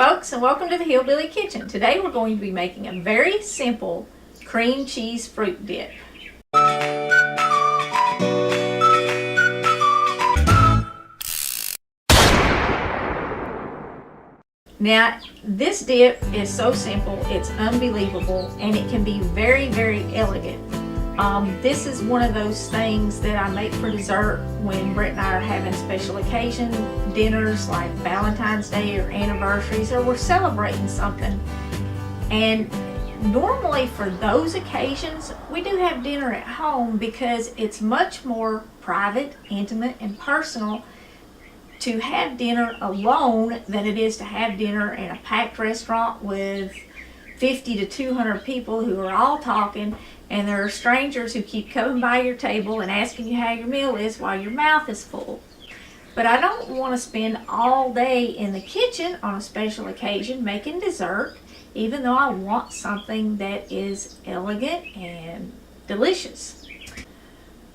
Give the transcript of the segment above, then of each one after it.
folks, and welcome to the Hillbilly Kitchen. Today we're going to be making a very simple cream cheese fruit dip. Now, this dip is so simple, it's unbelievable, and it can be very, very elegant. This is one of those things that I make for dessert when Brett and I are having special occasion dinners like Valentine's Day or anniversaries, or we're celebrating something. And normally for those occasions, we do have dinner at home because it's much more private, intimate, and personal to have dinner alone than it is to have dinner in a packed restaurant with 50 to 200 people who are all talking, and there are strangers who keep coming by your table and asking you how your meal is while your mouth is full. But I don't want to spend all day in the kitchen on a special occasion making dessert, even though I want something that is elegant and delicious.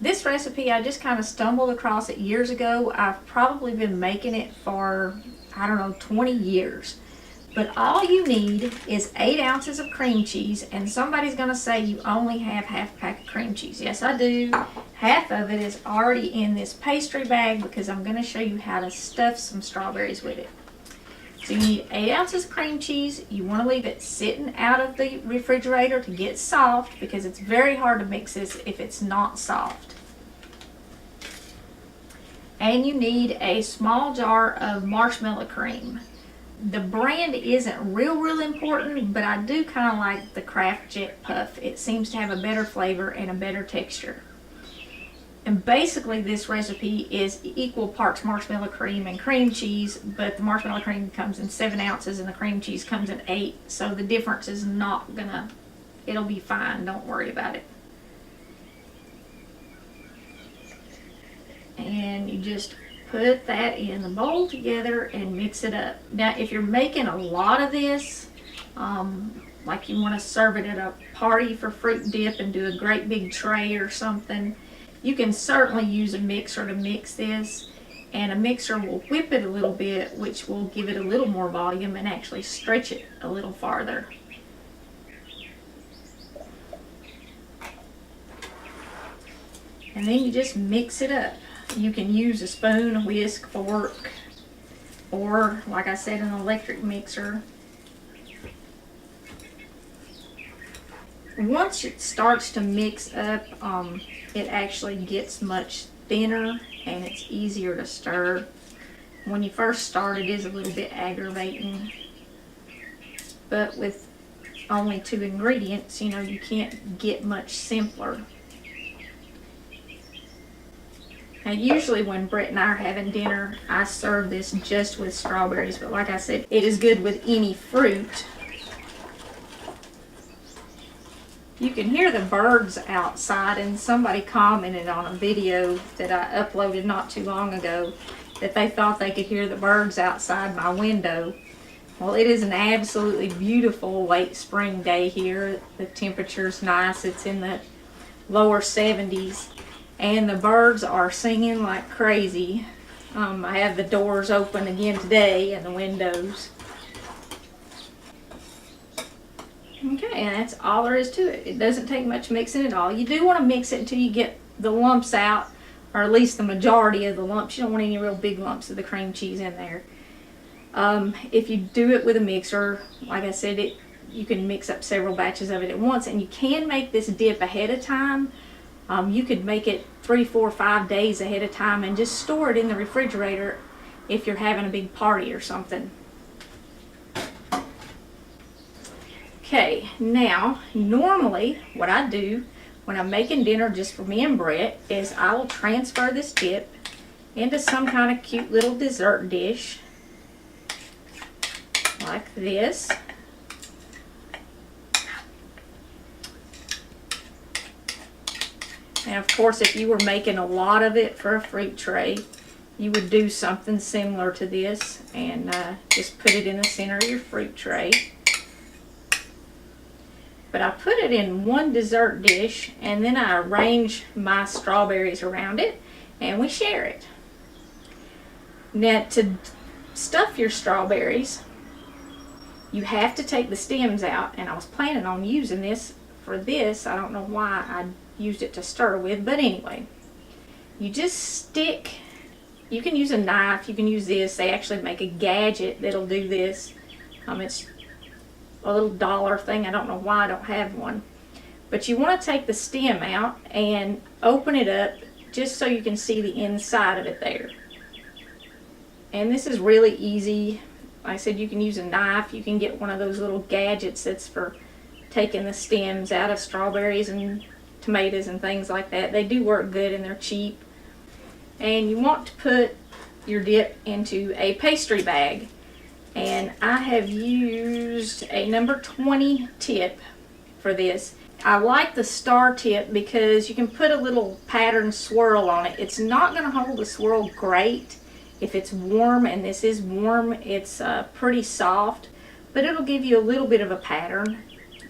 This recipe, I just kind of stumbled across it years ago. I've probably been making it for, 20 years. But all you need is 8 ounces of cream cheese, and somebody's going to say you only have half a pack of cream cheese. Yes, I do. Half of it is already in this pastry bag because I'm going to show you how to stuff some strawberries with it. So you need 8 ounces of cream cheese. You want to leave it sitting out of the refrigerator to get soft because it's very hard to mix this if it's not soft. And you need a small jar of marshmallow cream. The brand isn't real important, but I do kind of like the Kraft Jet Puff. It seems to have a better flavor and a better texture. And basically this recipe is equal parts marshmallow cream and cream cheese, but the marshmallow cream comes in 7 ounces and the cream cheese comes in 8, so the difference is not gonna, it'll be fine, don't worry about it. And you just put that in the bowl together and mix it up. Now, if you're making a lot of this, like you want to serve it at a party for fruit dip and do a great big tray or something, you can certainly use a mixer to mix this, and a mixer will whip it a little bit, which will give it a little more volume and actually stretch it a little farther. And then you just mix it up. You can use a spoon, a whisk, fork, or like I said, an electric mixer. Once it starts to mix up, it actually gets much thinner and it's easier to stir. When you first start, it is a little bit aggravating, but with only 2 ingredients, you can't get much simpler. Now, usually when Brett and I are having dinner, I serve this just with strawberries, but like I said, it is good with any fruit. You can hear the birds outside, and somebody commented on a video that I uploaded not too long ago that they thought they could hear the birds outside my window. Well, it is an absolutely beautiful late spring day here. The temperature's nice. It's in the lower 70s. And the birds are singing like crazy. I have the doors open again today and the windows. Okay, and that's all there is to it. It doesn't take much mixing at all. You do want to mix it until you get the lumps out, or at least the majority of the lumps. You don't want any real big lumps of the cream cheese in there. If you do it with a mixer, like I said, you can mix up several batches of it at once, and you can make this dip ahead of time. You could make it 3, 4, 5 days ahead of time and just store it in the refrigerator if you're having a big party or something. Okay, now normally what I do when I'm making dinner just for me and Brett is I will transfer this dip into some kind of cute little dessert dish like this. And of course, if you were making a lot of it for a fruit tray, you would do something similar to this and just put it in the center of your fruit tray. But I put it in one dessert dish, and then I arrange my strawberries around it, and we share it. Now, to stuff your strawberries, You have to take the stems out, and I was planning on using this for this. I don't know why I used it to stir with, but anyway, you just stick, you can use a knife, you can use this. They actually make a gadget that'll do this. It's a little dollar thing. I don't know why I don't have one. But you want to take the stem out and open it up just so you can see the inside of it there. And this is really easy. Like I said, you can use a knife. You can get one of those little gadgets that's for taking the stems out of strawberries and tomatoes and things like that. They do work good and they're cheap. And you want to put your dip into a pastry bag. And I have used a number 20 tip for this. I like the star tip because you can put a little pattern swirl on it. It's not going to hold the swirl great if it's warm, and this is warm. It's pretty soft, but it'll give you a little bit of a pattern.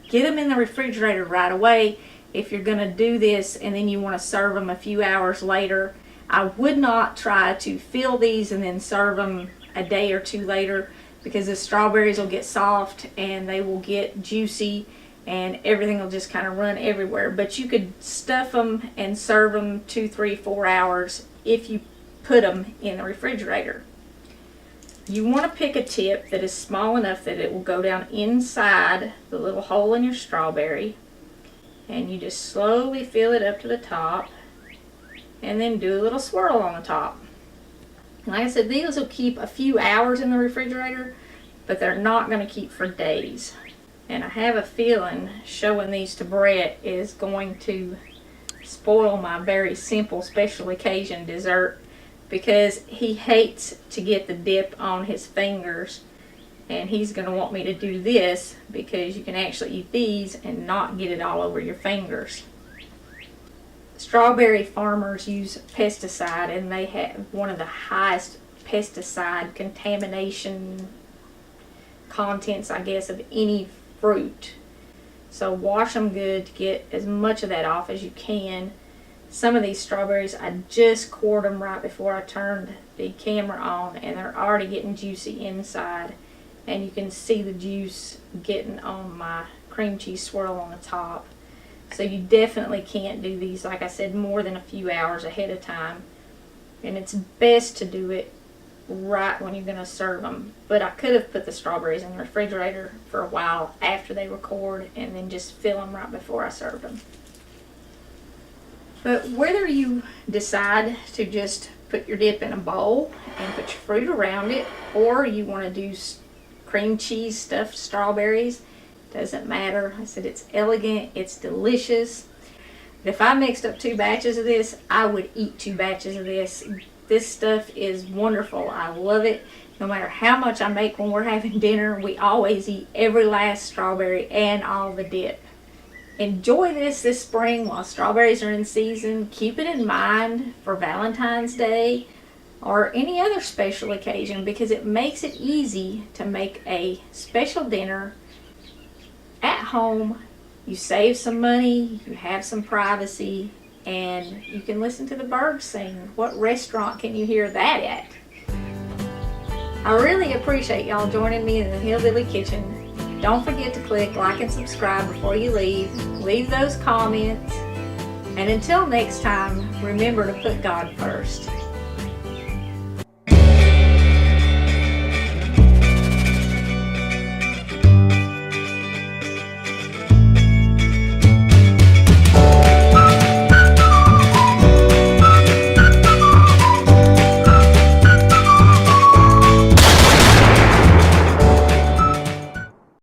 Get them in the refrigerator right away if you're going to do this and then you want to serve them a few hours later. I would not try to fill these and then serve them a day or two later, because the strawberries will get soft and they will get juicy and everything will just kind of run everywhere. But you could stuff them and serve them 2, 3, 4 hours if you put them in the refrigerator. You want to pick a tip that is small enough that it will go down inside the little hole in your strawberry, and you just slowly fill it up to the top and then do a little swirl on the top. Like I said, these will keep a few hours in the refrigerator, but they're not going to keep for days. And I have a feeling showing these to Brett is going to spoil my very simple special occasion dessert, because he hates to get the dip on his fingers, and he's going to want me to do this because you can actually eat these and not get it all over your fingers. Strawberry farmers use pesticide, and they have one of the highest pesticide contamination contents, I guess, of any fruit. So wash them good to get as much of that off as you can. Some of these strawberries, I just cored them right before I turned the camera on, and they're already getting juicy inside, and you can see the juice getting on my cream cheese swirl on the top. So you definitely can't do these, like I said, more than a few hours ahead of time. And it's best to do it right when you're going to serve them. But I could have put the strawberries in the refrigerator for a while after they were cored and then just fill them right before I served them. But whether you decide to just put your dip in a bowl and put your fruit around it, or you want to do cream cheese stuffed strawberries, doesn't matter. I said it's elegant, it's delicious. If I mixed up 2 batches of this, I would eat 2 batches of this. This stuff is wonderful. I love it. No matter how much I make when we're having dinner, we always eat every last strawberry and all the dip. Enjoy this spring while strawberries are in season. Keep it in mind for Valentine's Day or any other special occasion, because it makes it easy to make a special dinner at home. You save some money, you have some privacy, and you can listen to the birds sing. What restaurant can you hear that at? I really appreciate y'all joining me in the Hillbilly Kitchen. Don't forget to click like and subscribe before you leave. Leave those comments. And until next time, remember to put God first.